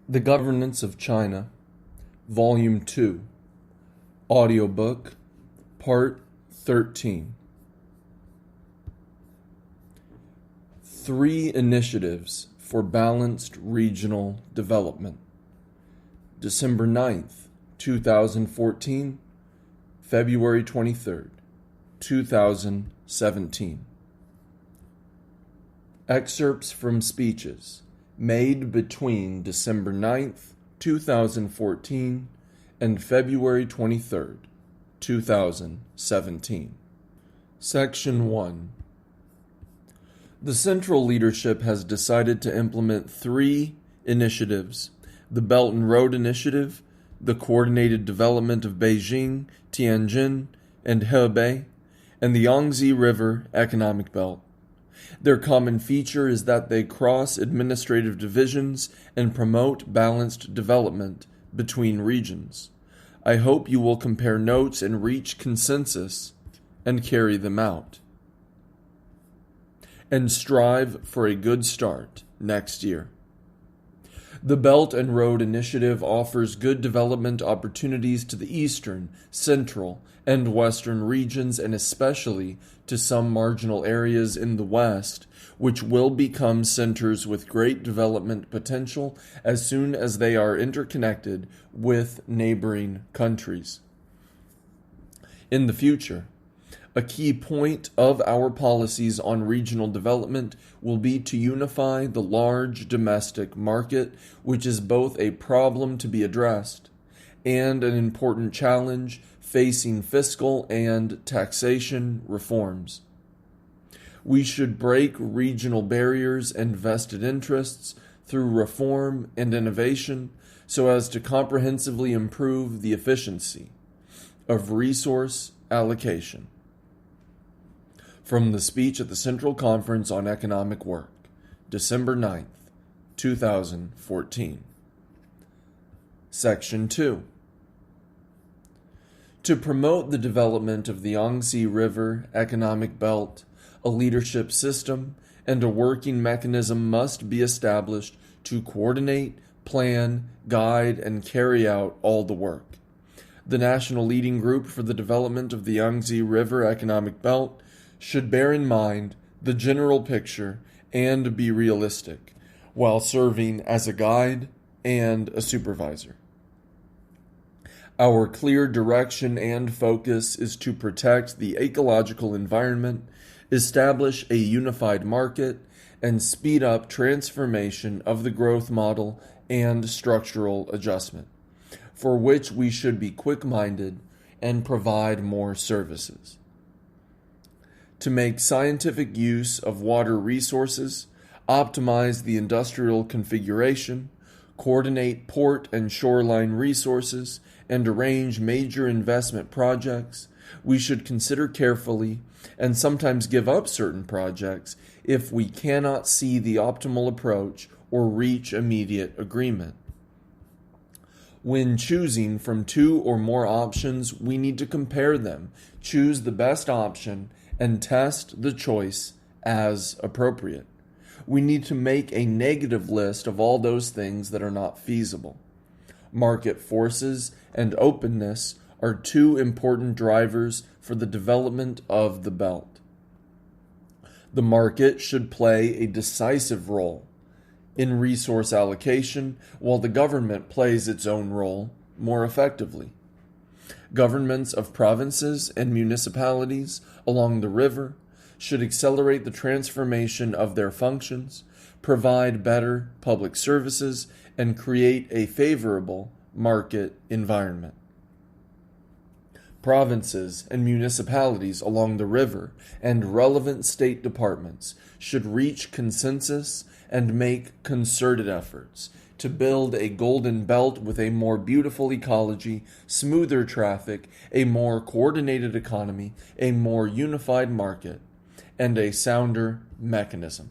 The Governance of China, Volume 2, audiobook, Part 13. 3 Initiatives for Balanced Regional Development. December 9th, 2014, February 23rd, 2017. Excerpts from speeches made between December 9th, 2014 and February 23rd, 2017. Section 1. The Central Leadership has decided to implement 3 initiatives: the Belt and Road Initiative, the Coordinated Development of Beijing, Tianjin, and Hebei, and the Yangtze River Economic Belt. Their common feature is that they cross administrative divisions and promote balanced development between regions. I hope you will compare notes and reach consensus and carry them out. And strive for a good start next year. The Belt and Road Initiative offers good development opportunities to the eastern, central, and western regions, and especially to some marginal areas in the west, which will become centers with great development potential as soon as they are interconnected with neighboring countries. In the future, a key point of our policies on regional development will be to unify the large domestic market, which is both a problem to be addressed and an important challenge facing fiscal and taxation reforms. We should break regional barriers and vested interests through reform and innovation so as to comprehensively improve the efficiency of resource allocation. From the speech at the Central Conference on Economic Work, December 9th, 2014. Section 2. To promote the development of the Yangtze River Economic Belt, a leadership system and a working mechanism must be established to coordinate, plan, guide, and carry out all the work. The National Leading Group for the Development of the Yangtze River Economic Belt should bear in mind the general picture and be realistic, while serving as a guide and a supervisor. Our clear direction and focus is to protect the ecological environment, establish a unified market, and speed up transformation of the growth model and structural adjustment, for which we should be quick-minded and provide more services. To make scientific use of water resources, optimize the industrial configuration, coordinate port and shoreline resources, and arrange major investment projects, we should consider carefully and sometimes give up certain projects if we cannot see the optimal approach or reach immediate agreement. When choosing from 2 or more options, we need to compare them, choose the best option, and test the choice as appropriate. We need to make a negative list of all those things that are not feasible. Market forces and openness are 2 important drivers for the development of the belt. The market should play a decisive role in resource allocation, while the government plays its own role more effectively. Governments of provinces and municipalities along the river should accelerate the transformation of their functions, provide better public services, and create a favorable market environment. Provinces and municipalities along the river and relevant state departments should reach consensus and make concerted efforts to build a golden belt with a more beautiful ecology, smoother traffic, a more coordinated economy, a more unified market, and a sounder mechanism.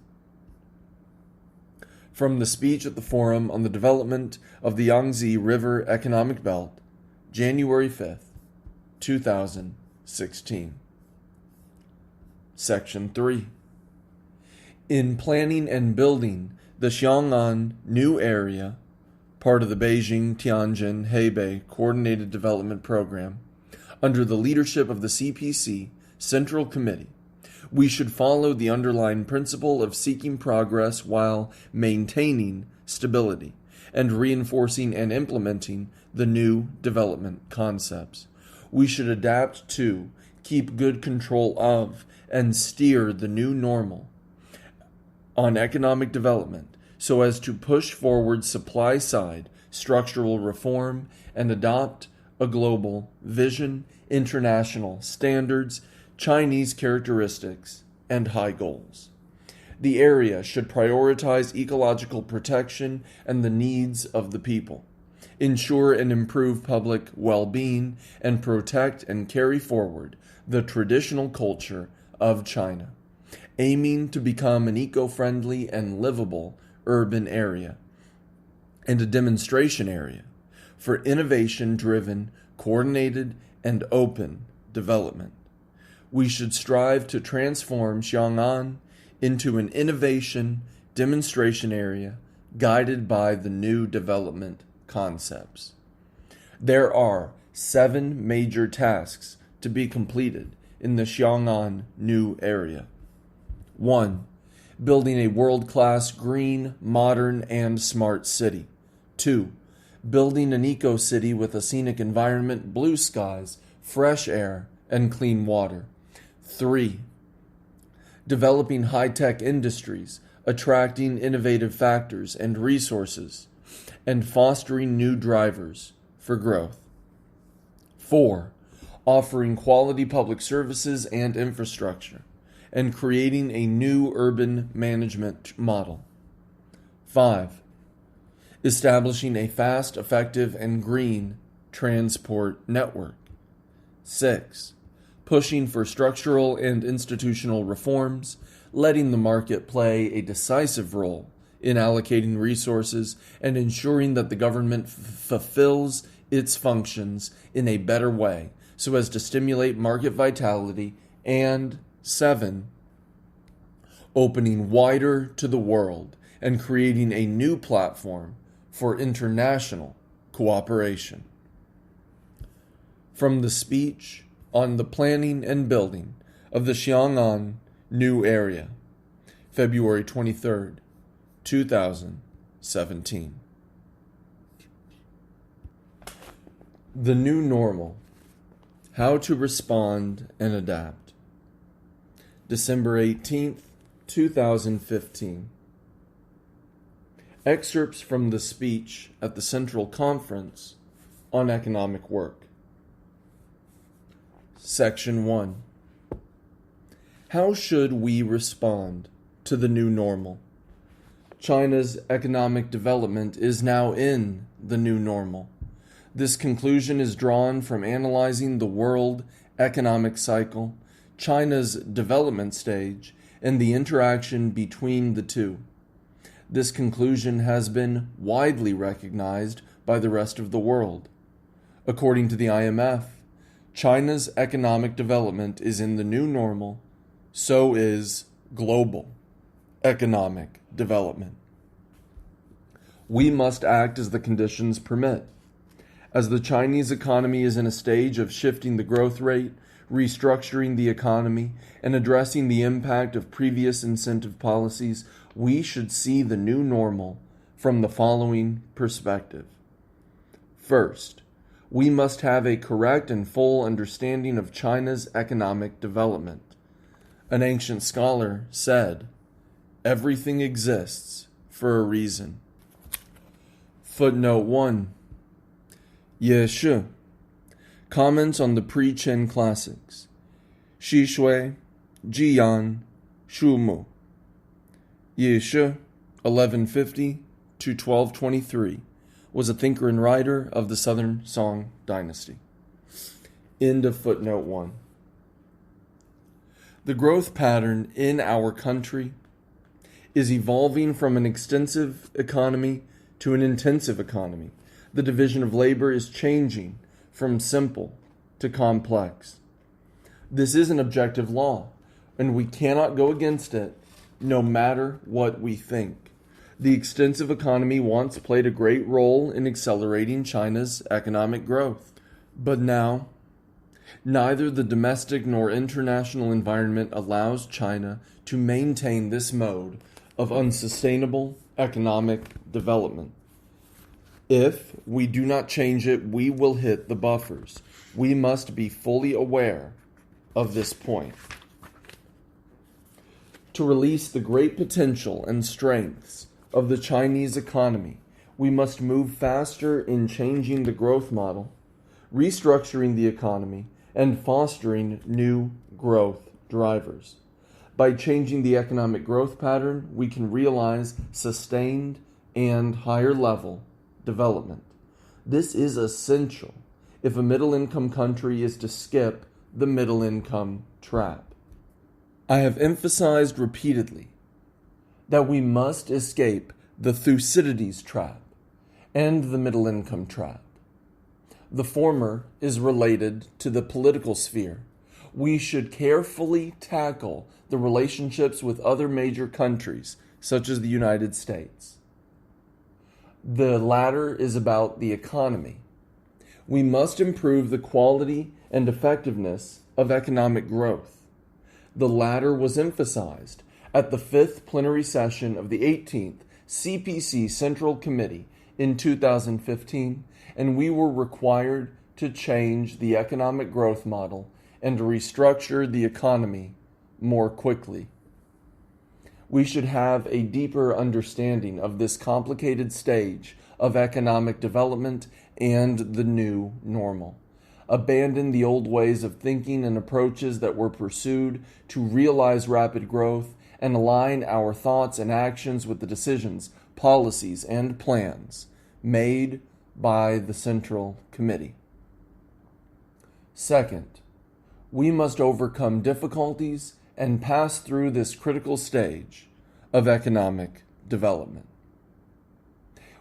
From the speech at the Forum on the Development of the Yangtze River Economic Belt, January 5th, 2016. Section 3. In planning and building the Xiang'an New Area, part of the Beijing-Tianjin-Hebei Coordinated Development Program, under the leadership of the CPC Central Committee, we should follow the underlying principle of seeking progress while maintaining stability and reinforcing and implementing the new development concepts. We should adapt to, keep good control of, and steer the new normal on economic development so as to push forward supply-side structural reform and adopt a global vision, international standards, Chinese characteristics, and high goals. The area should prioritize ecological protection and the needs of the people, ensure and improve public well-being, and protect and carry forward the traditional culture of China, aiming to become an eco-friendly and livable urban area and a demonstration area for innovation-driven, coordinated, and open development. We should strive to transform Xiang'an into an innovation demonstration area guided by the new development concepts. There are 7 major tasks to be completed in the Xiang'an new area. 1. Building a world-class green, modern, and smart city. 2. Building an eco-city with a scenic environment, blue skies, fresh air, and clean water. 3. Developing high-tech industries, attracting innovative factors and resources, and fostering new drivers for growth. 4. Offering quality public services and infrastructure, and creating a new urban management model. 5. Establishing a fast, effective, and green transport network. 6. Pushing for structural and institutional reforms, letting the market play a decisive role in allocating resources and ensuring that the government fulfills its functions in a better way so as to stimulate market vitality. And 7. Opening wider to the world and creating a new platform for international cooperation. From the speech on the planning and building of the Xiang'an new area, February 23rd, 2017. The new normal. How to respond and adapt. December 18th, 2015. Excerpts from the speech at the Central Conference on Economic Work. Section 1. How should we respond to the new normal? China's economic development is now in the new normal. This conclusion is drawn from analyzing the world economic cycle, China's development stage, and the interaction between the two. This conclusion has been widely recognized by the rest of the world. According to the IMF, China's economic development is in the new normal, so is global economic development. We must act as the conditions permit. As the Chinese economy is in a stage of shifting the growth rate, restructuring the economy, and addressing the impact of previous incentive policies, we should see the new normal from the following perspective. First, we must have a correct and full understanding of China's economic development. An ancient scholar said, "Everything exists for a reason." Footnote 1. Ye Shi. Comments on the pre-Qin classics. Xi Shui, Jiyan, Shu Mu. Ye Shi, 1150 to 1223, was a thinker and writer of the Southern Song dynasty. End of footnote 1. The growth pattern in our country is evolving from an extensive economy to an intensive economy. The division of labor is changing from simple to complex. This is an objective law, and we cannot go against it no matter what we think. The extensive economy once played a great role in accelerating China's economic growth. But now, neither the domestic nor international environment allows China to maintain this mode of unsustainable economic development. If we do not change it, we will hit the buffers. We must be fully aware of this point. To release the great potential and strengths of the Chinese economy, we must move faster in changing the growth model, restructuring the economy, and fostering new growth drivers. By changing the economic growth pattern, we can realize sustained and higher level development. This is essential if a middle-income country is to skip the middle-income trap. I have emphasized repeatedly that we must escape the Thucydides trap and the middle-income trap. The former is related to the political sphere. We should carefully tackle the relationships with other major countries, such as the United States. The latter is about the economy. We must improve the quality and effectiveness of economic growth. The latter was emphasized at the 5th plenary session of the 18th CPC Central Committee in 2015, and we were required to change the economic growth model and restructure the economy more quickly. We should have a deeper understanding of this complicated stage of economic development and the new normal. Abandon the old ways of thinking and approaches that were pursued to realize rapid growth, and align our thoughts and actions with the decisions, policies, and plans made by the Central Committee. Second, we must overcome difficulties and pass through this critical stage of economic development.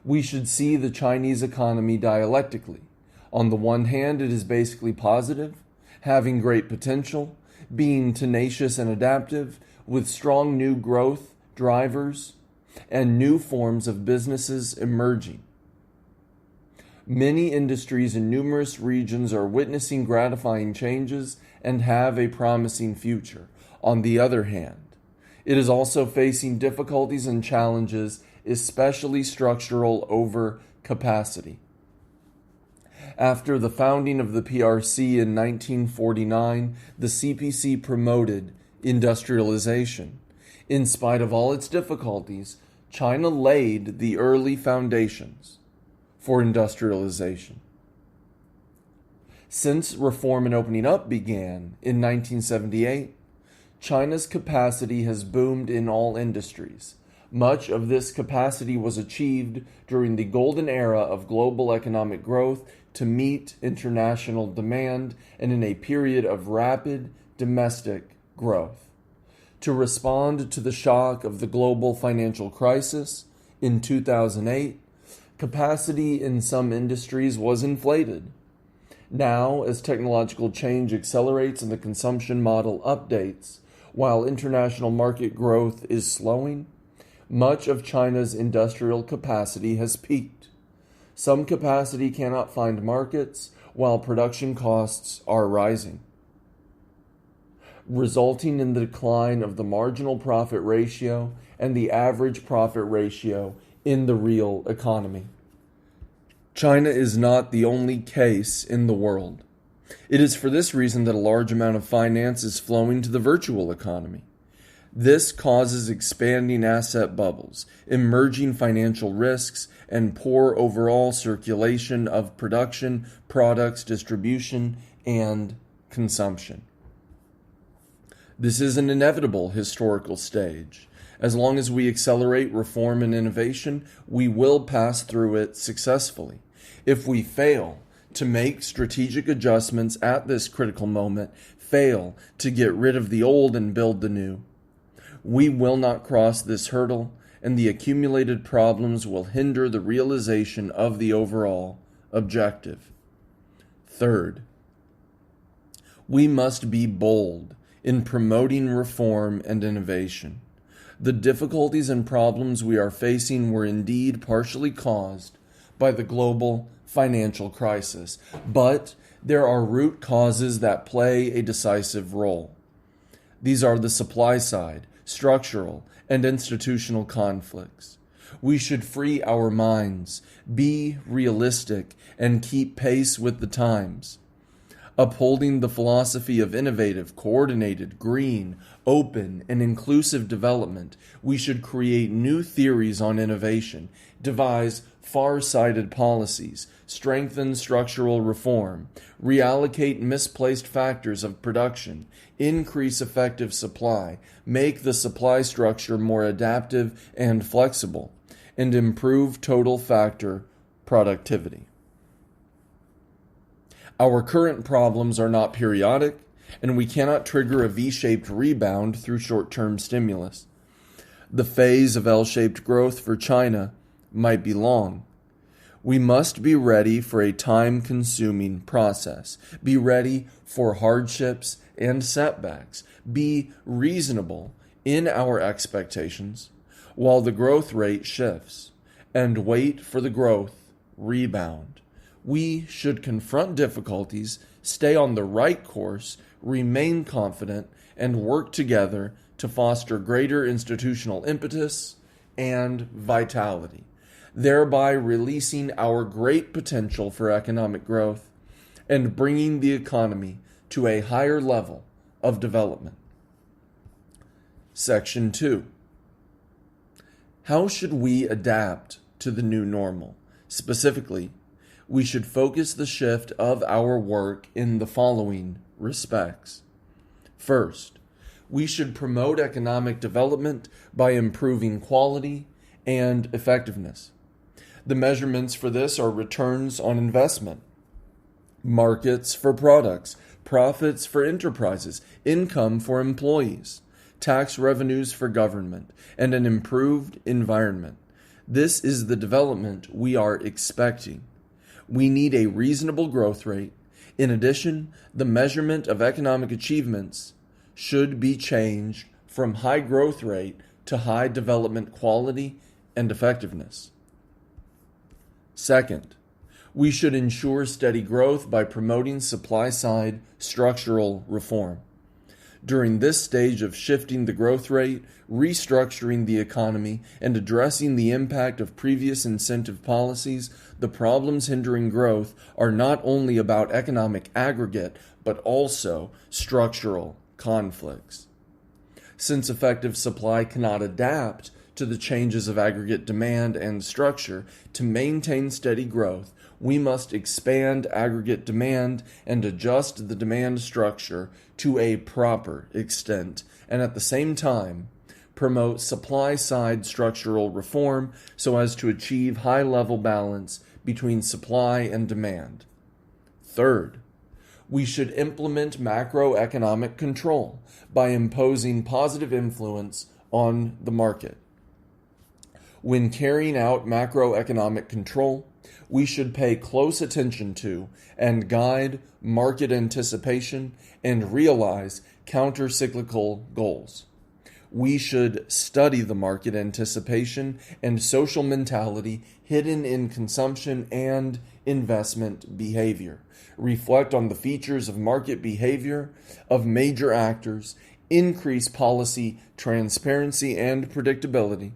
We should see the Chinese economy dialectically. On the one hand, it is basically positive, having great potential, being tenacious and adaptive, with strong new growth drivers and new forms of businesses emerging. Many industries in numerous regions are witnessing gratifying changes and have a promising future. On the other hand, it is also facing difficulties and challenges, especially structural overcapacity. After the founding of the PRC in 1949, the CPC promoted industrialization. In spite of all its difficulties, China laid the early foundations for industrialization. Since reform and opening up began in 1978, China's capacity has boomed in all industries. Much of this capacity was achieved during the golden era of global economic growth to meet international demand and in a period of rapid domestic growth. To respond to the shock of the global financial crisis in 2008, capacity in some industries was inflated. Now, as technological change accelerates and the consumption model updates, while international market growth is slowing, much of China's industrial capacity has peaked. Some capacity cannot find markets, while production costs are rising, resulting in the decline of the marginal profit ratio and the average profit ratio in the real economy. China is not the only case in the world. It is for this reason that a large amount of finance is flowing to the virtual economy. This causes expanding asset bubbles, emerging financial risks, and poor overall circulation of production, products, distribution, and consumption. This is an inevitable historical stage. As long as we accelerate reform and innovation, we will pass through it successfully. If we fail to make strategic adjustments at this critical moment, fail to get rid of the old and build the new, we will not cross this hurdle, and the accumulated problems will hinder the realization of the overall objective. Third, we must be bold in promoting reform and innovation. The difficulties and problems we are facing were indeed partially caused by the global financial crisis, but there are root causes that play a decisive role. These are the supply side, structural, and institutional conflicts. We should free our minds, be realistic, and keep pace with the times. Upholding the philosophy of innovative, coordinated, green, open, and inclusive development, we should create new theories on innovation, devise far-sighted policies, strengthen structural reform, reallocate misplaced factors of production, increase effective supply, make the supply structure more adaptive and flexible, and improve total factor productivity. Our current problems are not periodic, and we cannot trigger a V-shaped rebound through short-term stimulus. The phase of L-shaped growth for China might be long. We must be ready for a time-consuming process, be ready for hardships and setbacks, be reasonable in our expectations while the growth rate shifts, and wait for the growth rebound. We should confront difficulties, stay on the right course, remain confident, and work together to foster greater institutional impetus and vitality, thereby releasing our great potential for economic growth and bringing the economy to a higher level of development. Section 2. How should we adapt to the new normal? Specifically, we should focus the shift of our work in the following respects. First, we should promote economic development by improving quality and effectiveness. The measurements for this are returns on investment, markets for products, profits for enterprises, income for employees, tax revenues for government, and an improved environment. This is the development we are expecting. We need a reasonable growth rate. In addition, the measurement of economic achievements should be changed from high growth rate to high development quality and effectiveness. Second, we should ensure steady growth by promoting supply-side structural reform. During this stage of shifting the growth rate, restructuring the economy, and addressing the impact of previous incentive policies, the problems hindering growth are not only about economic aggregate, but also structural conflicts. Since effective supply cannot adapt to the changes of aggregate demand and structure to maintain steady growth, we must expand aggregate demand and adjust the demand structure to a proper extent, and at the same time, promote supply-side structural reform so as to achieve high-level balance between supply and demand. Third, we should implement macroeconomic control by imposing positive influence on the market. When carrying out macroeconomic control, we should pay close attention to and guide market anticipation and realize counter-cyclical goals. We should study the market anticipation and social mentality hidden in consumption and investment behavior, reflect on the features of market behavior of major actors, increase policy transparency and predictability,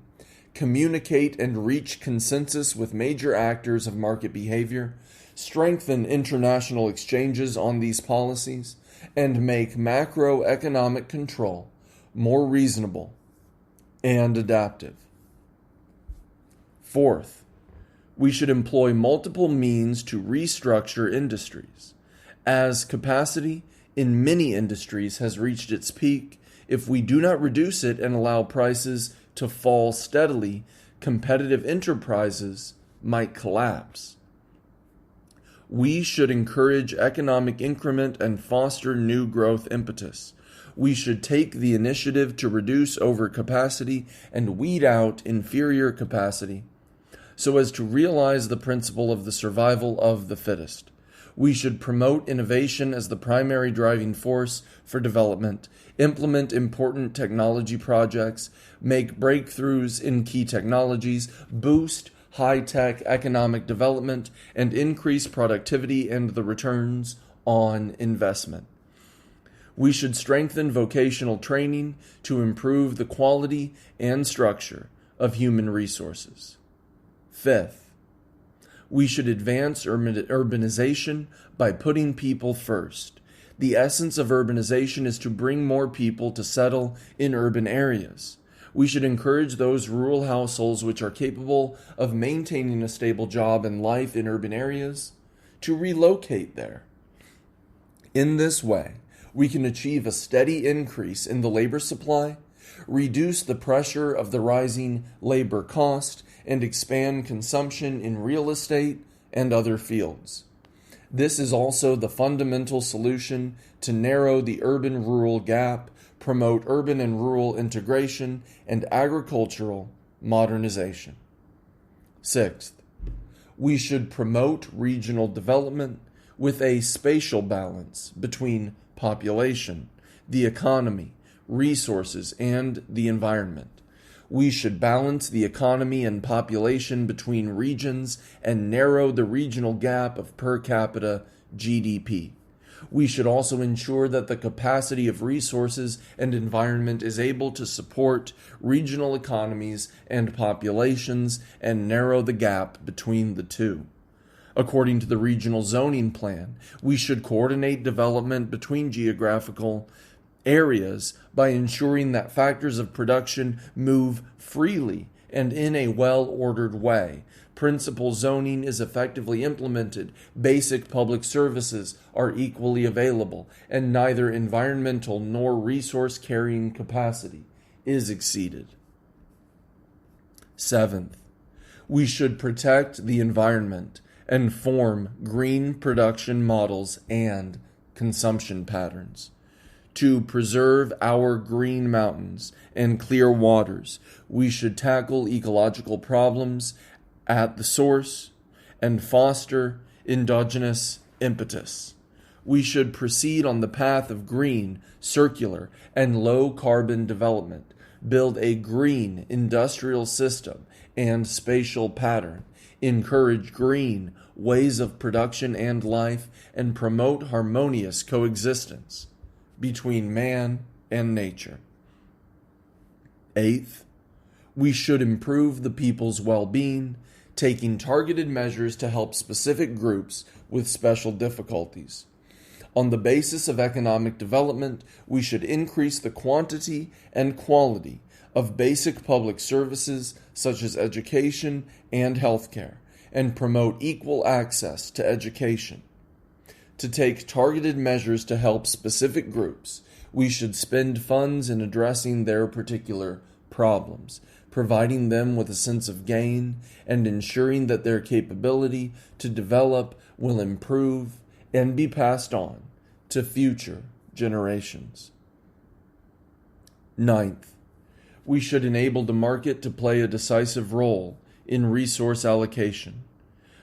communicate and reach consensus with major actors of market behavior, strengthen international exchanges on these policies, and make macroeconomic control more reasonable and adaptive. Fourth, we should employ multiple means to restructure industries. As capacity in many industries has reached its peak, if we do not reduce it and allow prices to fall steadily, competitive enterprises might collapse. We should encourage economic increment and foster new growth impetus. We should take the initiative to reduce overcapacity and weed out inferior capacity, so as to realize the principle of the survival of the fittest. We should promote innovation as the primary driving force for development, implement important technology projects, make breakthroughs in key technologies, boost high-tech economic development, and increase productivity and the returns on investment. We should strengthen vocational training to improve the quality and structure of human resources. Fifth, we should advance urbanization by putting people first. The essence of urbanization is to bring more people to settle in urban areas. We should encourage those rural households which are capable of maintaining a stable job and life in urban areas to relocate there. In this way, we can achieve a steady increase in the labor supply, reduce the pressure of the rising labor cost, and expand consumption in real estate and other fields. This is also the fundamental solution to narrow the urban-rural gap, promote urban and rural integration, and agricultural modernization. Sixth, we should promote regional development with a spatial balance between population, the economy, resources, and the environment. We should balance the economy and population between regions and narrow the regional gap of per capita GDP. We should also ensure that the capacity of resources and environment is able to support regional economies and populations and narrow the gap between the two. According to the regional zoning plan, we should coordinate development between geographical areas by ensuring that factors of production move freely and in a well-ordered way. Principal zoning is effectively implemented, basic public services are equally available, and neither environmental nor resource-carrying capacity is exceeded. Seventh, we should protect the environment and form green production models and consumption patterns. To preserve our green mountains and clear waters, we should tackle ecological problems at the source and foster endogenous impetus. We should proceed on the path of green, circular, and low-carbon development, build a green industrial system and spatial pattern, encourage green ways of production and life, and promote harmonious coexistence between man and nature. Eighth, we should improve the people's well-being, taking targeted measures to help specific groups with special difficulties. On the basis of economic development, we should increase the quantity and quality of basic public services such as education and healthcare, and promote equal access to education. To take targeted measures to help specific groups, we should spend funds in addressing their particular problems, providing them with a sense of gain, and ensuring that their capability to develop will improve and be passed on to future generations. Ninth, we should enable the market to play a decisive role in resource allocation.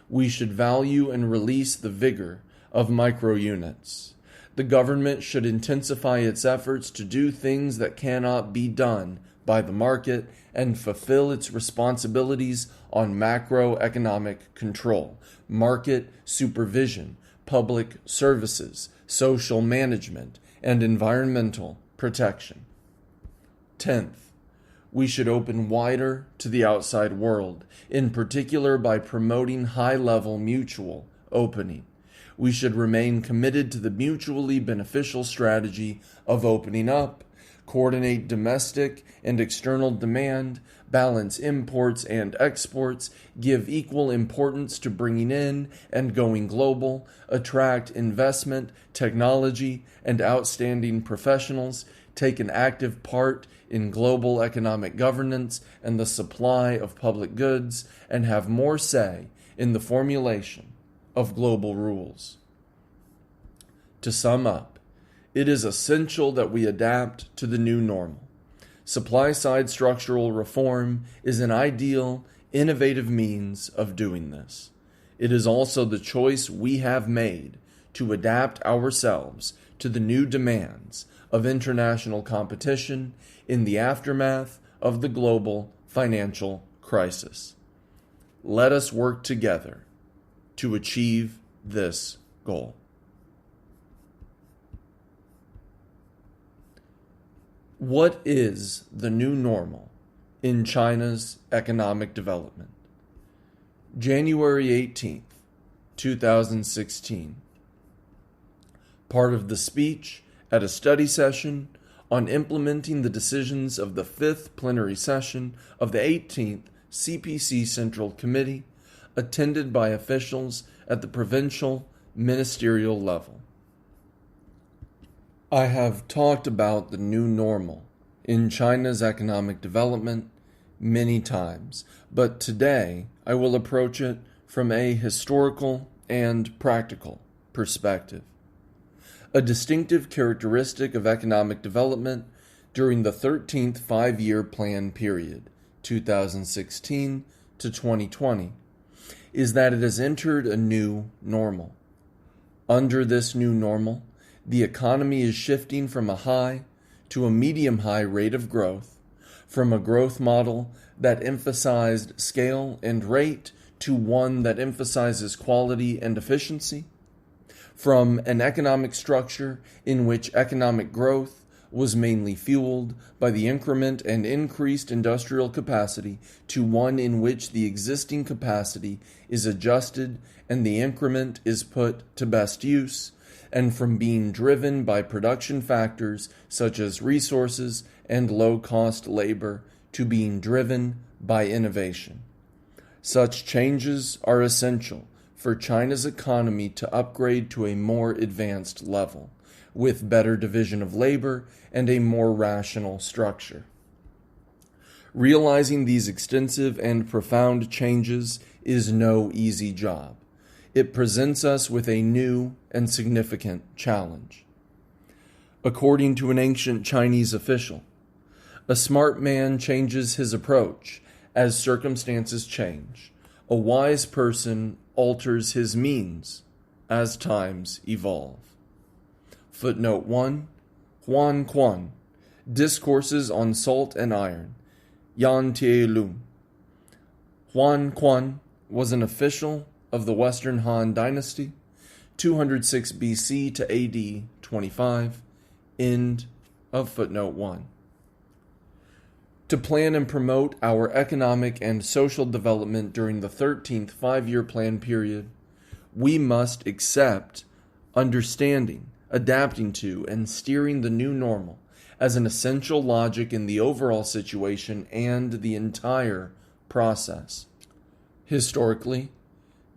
We should value and release the vigor of microunits. The government should intensify its efforts to do things that cannot be done by the market and fulfill its responsibilities on macroeconomic control, market supervision, public services, social management, and environmental protection. 10th, we should open wider to the outside world, in particular by promoting high-level mutual opening. We should remain committed to the mutually beneficial strategy of opening up, coordinate domestic and external demand, balance imports and exports, give equal importance to bringing in and going global, attract investment, technology, and outstanding professionals, take an active part in global economic governance and the supply of public goods, and have more say in the formulation of global rules. To sum up, it is essential that we adapt to the new normal. Supply-side structural reform is an ideal, innovative means of doing this. It is also the choice we have made to adapt ourselves to the new demands of international competition in the aftermath of the global financial crisis. Let us work together to achieve this goal. What is the new normal in China's economic development? January 18th, 2016. Part of the speech at a study session on implementing the decisions of the 5th plenary session of the 18th CPC Central Committee, attended by officials at the provincial ministerial level. I have talked about the new normal in China's economic development many times, but today I will approach it from a historical and practical perspective. A distinctive characteristic of economic development during the 13th five-year plan period, 2016 to 2020, is that it has entered a new normal. Under this new normal, the economy is shifting from a high to a medium-high rate of growth, from a growth model that emphasized scale and rate to one that emphasizes quality and efficiency, from an economic structure in which economic growth was mainly fueled by the increment and increased industrial capacity to one in which the existing capacity is adjusted and the increment is put to best use, and from being driven by production factors such as resources and low-cost labor to being driven by innovation. Such changes are essential for China's economy to upgrade to a more advanced level, with better division of labor and a more rational structure. Realizing these extensive and profound changes is no easy job. It presents us with a new and significant challenge. According to an ancient Chinese official, a smart man changes his approach as circumstances change. A wise person alters his means as times evolve. Footnote 1. Huan Quan, Discourses on Salt and Iron, Yan Tie Lun. Huan Quan was an official of the Western Han Dynasty, 206 BC to AD 25, end of footnote 1. To plan and promote our economic and social development during the 13th five-year plan period, we must accept, understanding, adapting to, and steering the new normal as an essential logic in the overall situation and the entire process. Historically,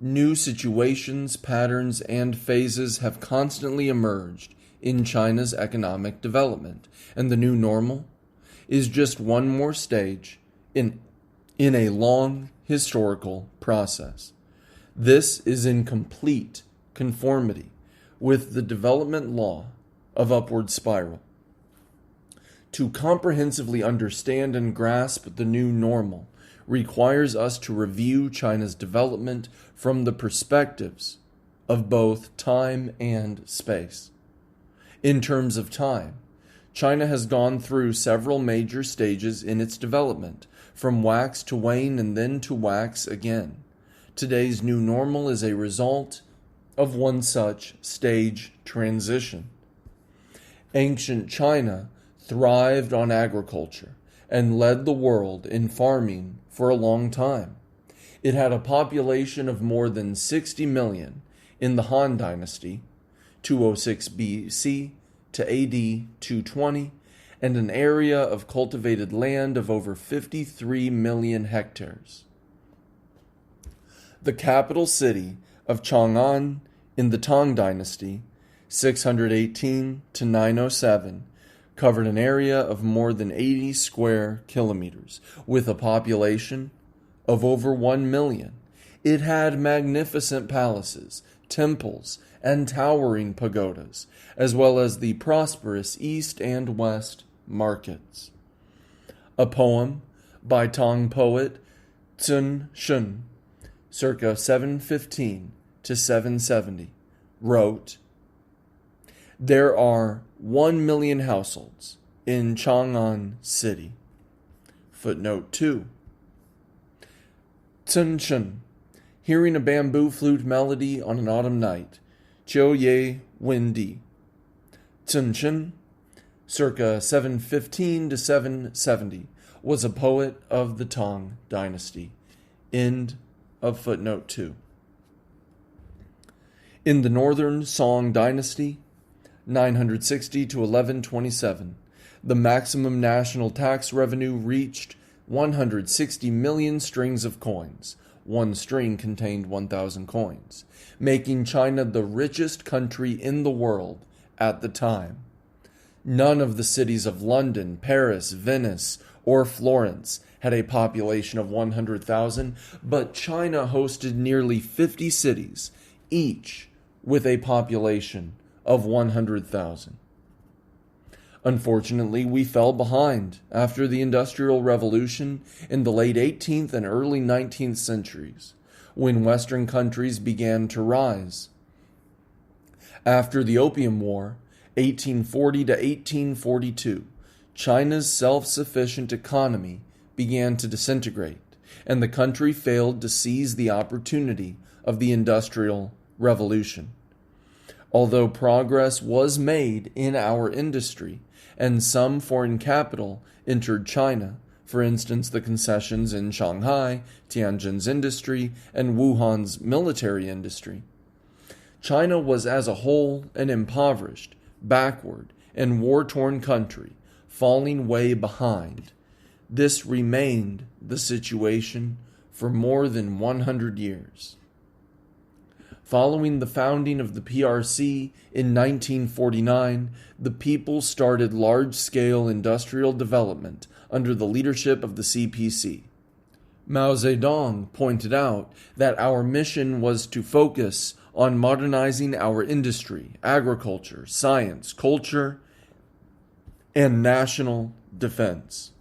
new situations, patterns, and phases have constantly emerged in China's economic development, and the new normal is just one more stage in a long historical process. This is in complete conformity with the development law of upward spiral. To comprehensively understand and grasp the new normal requires us to review China's development from the perspectives of both time and space. In terms of time, China has gone through several major stages in its development, from wax to wane and then to wax again. Today's new normal is a result of one such stage transition. Ancient China thrived on agriculture and led the world in farming for a long time. It had a population of more than 60 million in the Han Dynasty, 206 BC to AD 220, and an area of cultivated land of over 53 million hectares. The capital city of Chang'an in the Tang Dynasty, 618 to 907, covered an area of more than 80 square kilometers, with a population of over 1 million. It had magnificent palaces, temples, and towering pagodas, as well as the prosperous east and west markets. A poem by Tang poet Sun Shun, circa 715 to 770, wrote There are 1 million households in Chang'an City. Footnote 2. Zhengsheng, hearing a bamboo flute melody on an autumn night. Jiu Ye Wendi. Zhengsheng, circa 715 to 770, was a poet of the Tang dynasty. End of footnote 2. In the northern Song dynasty, 960 to 1127, the maximum national tax revenue reached 160 million strings of coins. One string contained 1,000 coins, making China the richest country in the world at the time. None of the cities of London, Paris, Venice, or Florence had a population of 100,000, but China hosted nearly 50 cities, each with a population of 100,000. Unfortunately, we fell behind after the Industrial Revolution in the late 18th and early 19th centuries, when Western countries began to rise. After the Opium War, 1840 to 1842, China's self-sufficient economy began to disintegrate, and the country failed to seize the opportunity of the Industrial Revolution. Although progress was made in our industry, and some foreign capital entered China, for instance the concessions in Shanghai, Tianjin's industry, and Wuhan's military industry, China was as a whole an impoverished, backward, and war-torn country, falling way behind. This remained the situation for more than 100 years. Following the founding of the PRC in 1949, the people started large-scale industrial development under the leadership of the CPC. Mao Zedong pointed out that our mission was to focus on modernizing our industry, agriculture, science, culture, and national defense.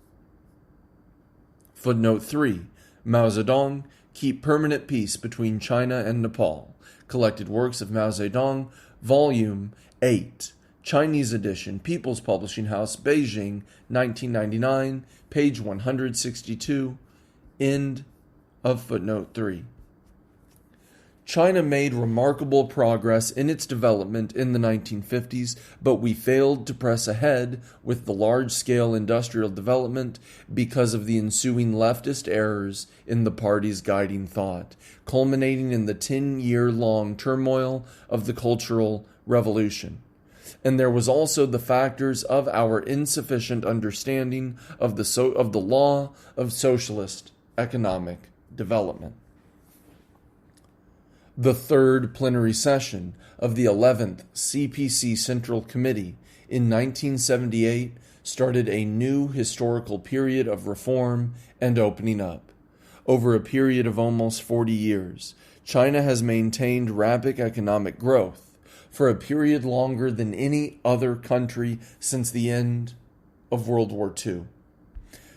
Footnote 3. Mao Zedong, Keep Permanent Peace Between China and Nepal. Collected Works of Mao Zedong, Volume 8, Chinese edition, People's Publishing House, Beijing, 1999, page 162, end of footnote 3. China made remarkable progress in its development in the 1950s, but we failed to press ahead with the large-scale industrial development because of the ensuing leftist errors in the party's guiding thought, culminating in the 10-year-long turmoil of the Cultural Revolution. And there was also the factors of our insufficient understanding of the law of socialist economic development. The third plenary session of the 11th CPC Central Committee in 1978 started a new historical period of reform and opening up. Over a period of almost 40 years, China has maintained rapid economic growth for a period longer than any other country since the end of World War II.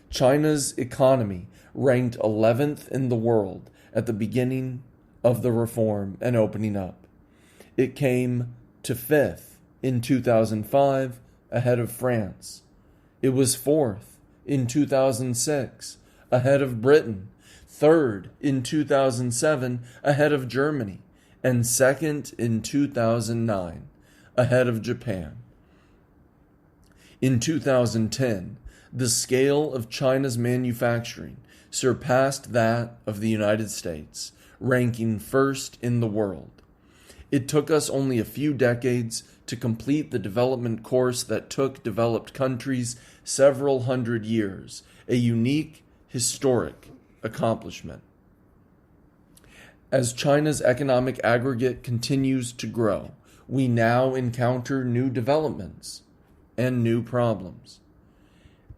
China's economy ranked 11th in the world at the beginning of the reform and opening up. It came to 5th in 2005, ahead of France. It was 4th in 2006, ahead of Britain, 3rd in 2007, ahead of Germany, and 2nd in 2009, ahead of Japan. In 2010, the scale of China's manufacturing surpassed that of the United States, ranking first in the world. It took us only a few decades to complete the development course that took developed countries several hundred years, a unique, historic accomplishment. As China's economic aggregate continues to grow, we now encounter new developments and new problems.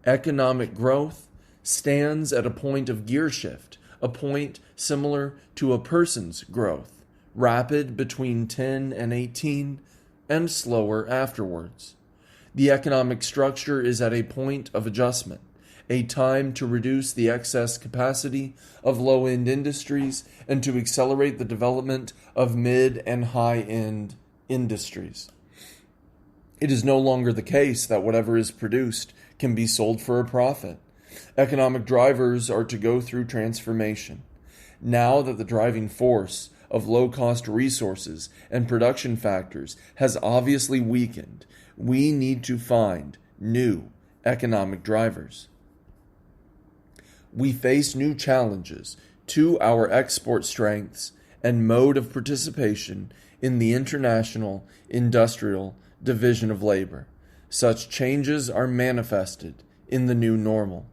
Economic growth stands at a point of gear shift, a point similar to a person's growth, rapid between 10 and 18, and slower afterwards. The economic structure is at a point of adjustment, a time to reduce the excess capacity of low-end industries and to accelerate the development of mid- and high-end industries. It is no longer the case that whatever is produced can be sold for a profit. Economic drivers are to go through transformation. Now that the driving force of low-cost resources and production factors has obviously weakened, we need to find new economic drivers. We face new challenges to our export strengths and mode of participation in the international industrial division of labor. Such changes are manifested in the new normal.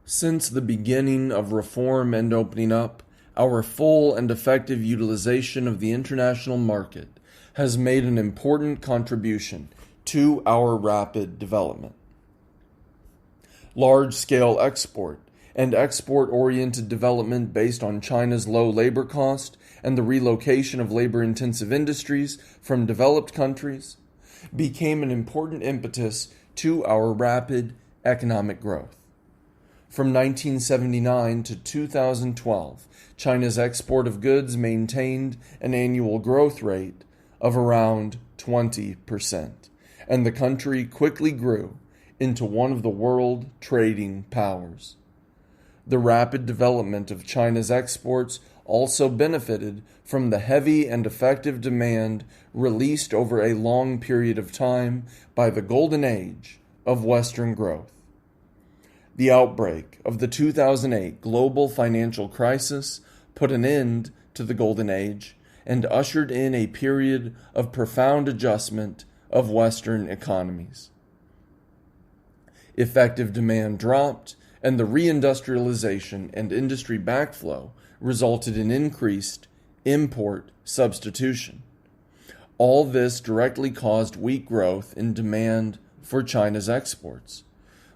Since the beginning of reform and opening up, our full and effective utilization of the international market has made an important contribution to our rapid development. Large-scale export and export-oriented development based on China's low labor cost and the relocation of labor-intensive industries from developed countries became an important impetus to our rapid economic growth. From 1979 to 2012, China's export of goods maintained an annual growth rate of around 20%, and the country quickly grew into one of the world trading powers. The rapid development of China's exports also benefited from the heavy and effective demand released over a long period of time by the golden age of Western growth. The outbreak of the 2008 global financial crisis put an end to the golden age and ushered in a period of profound adjustment of Western economies. Effective demand dropped, and the reindustrialization and industry backflow resulted in increased import substitution. All this directly caused weak growth in demand for China's exports.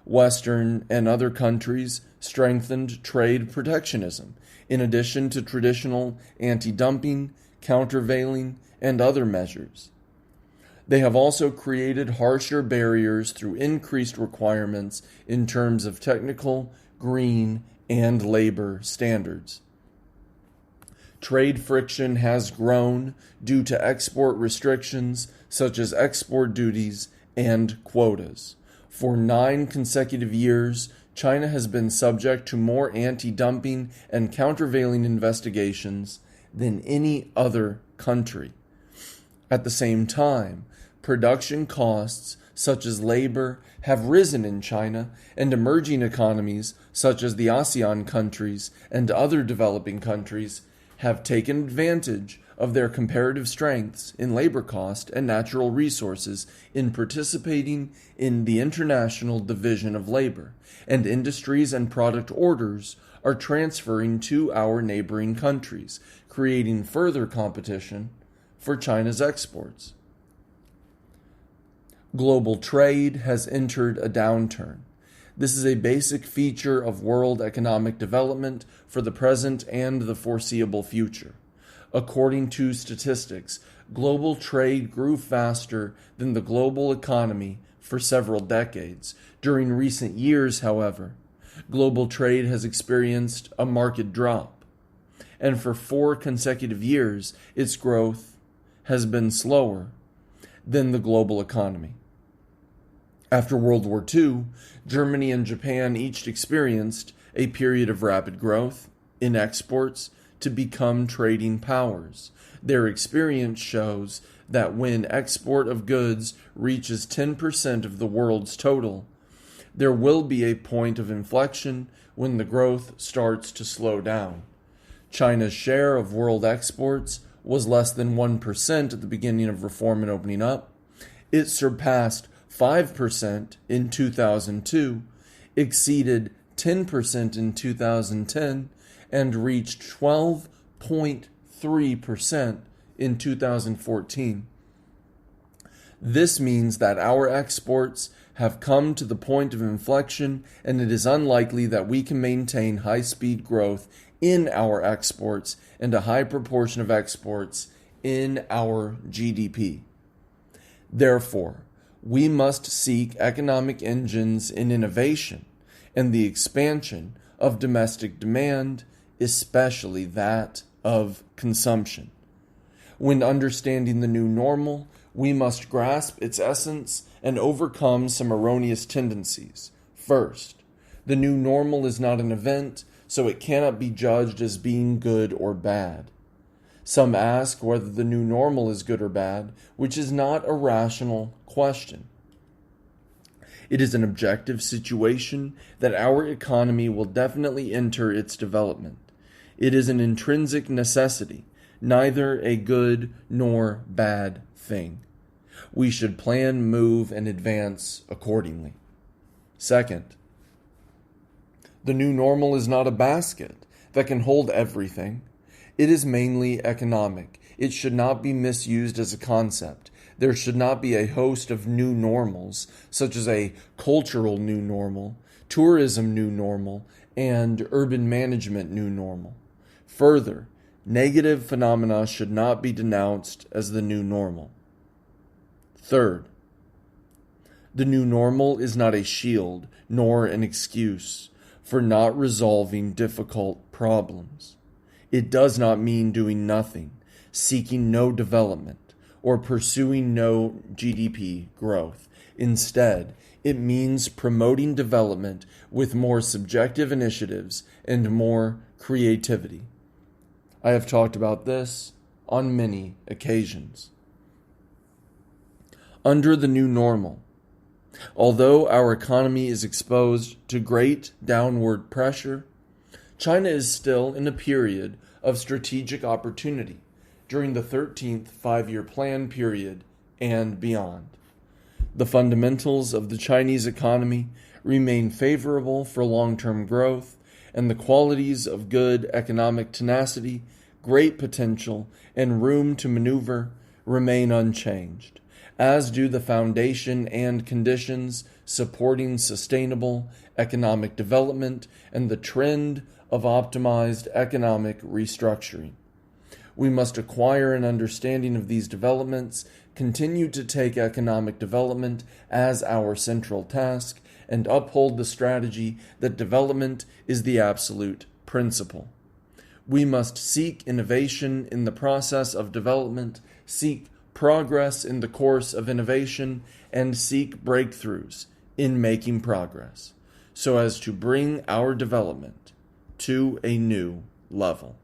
Western and other countries strengthened trade protectionism, in addition to traditional anti-dumping, countervailing, and other measures. They have also created harsher barriers through increased requirements in terms of technical, green, and labor standards. Trade friction has grown due to export restrictions such as export duties and quotas. For 9 consecutive years, China has been subject to more anti-dumping and countervailing investigations than any other country. At the same time, production costs such as labor have risen in China, and emerging economies such as the ASEAN countries and other developing countries have taken advantage of their comparative strengths in labor cost and natural resources in participating in the international division of labor, and industries and product orders are transferring to our neighboring countries, creating further competition for China's exports. Global trade has entered a downturn. This is a basic feature of world economic development for the present and the foreseeable future. According to statistics, global trade grew faster than the global economy for several decades. During recent years, however, global trade has experienced a marked drop, and for 4 consecutive years, its growth has been slower than the global economy. After World War II, Germany and Japan each experienced a period of rapid growth in exports to become trading powers. Their experience shows that when export of goods reaches 10% of the world's total, there will be a point of inflection when the growth starts to slow down. China's share of world exports was less than 1% at the beginning of reform and opening up. It surpassed 5% in 2002, exceeded 10% in 2010, and reached 12.3% in 2014. This means that our exports have come to the point of inflection, and it is unlikely that we can maintain high-speed growth in our exports and a high proportion of exports in our GDP. Therefore, we must seek economic engines in innovation and the expansion of domestic demand, especially that of consumption. When understanding the new normal, We must grasp its essence and overcome some erroneous tendencies. First, the new normal is not an event, so it cannot be judged as being good or bad. Some ask whether the new normal is good or bad, which is not a rational question. It is an objective situation that our economy will definitely enter its development. It is an intrinsic necessity, neither a good nor bad thing. We should plan, move, and advance accordingly. Second, the new normal is not a basket that can hold everything. It is mainly economic. It should not be misused as a concept. There should not be a host of new normals, such as a cultural new normal, tourism new normal, and urban management new normal. Further, negative phenomena should not be denounced as the new normal. Third, the new normal is not a shield nor an excuse for not resolving difficult problems. It does not mean doing nothing, seeking no development, or pursuing no GDP growth. Instead, it means promoting development with more subjective initiatives and more creativity. I have talked about this on many occasions. Under the new normal, although our economy is exposed to great downward pressure, China is still in a period of strategic opportunity during the 13th five-year plan period and beyond. The fundamentals of the Chinese economy remain favorable for long-term growth, and the qualities of good economic tenacity, great potential, and room to maneuver remain unchanged, as do the foundation and conditions supporting sustainable economic development and the trend of optimized economic restructuring. We must acquire an understanding of these developments, continue to take economic development as our central task, and uphold the strategy that development is the absolute principle. We must seek innovation in the process of development, seek progress in the course of innovation, and seek breakthroughs in making progress, so as to bring our development to a new level.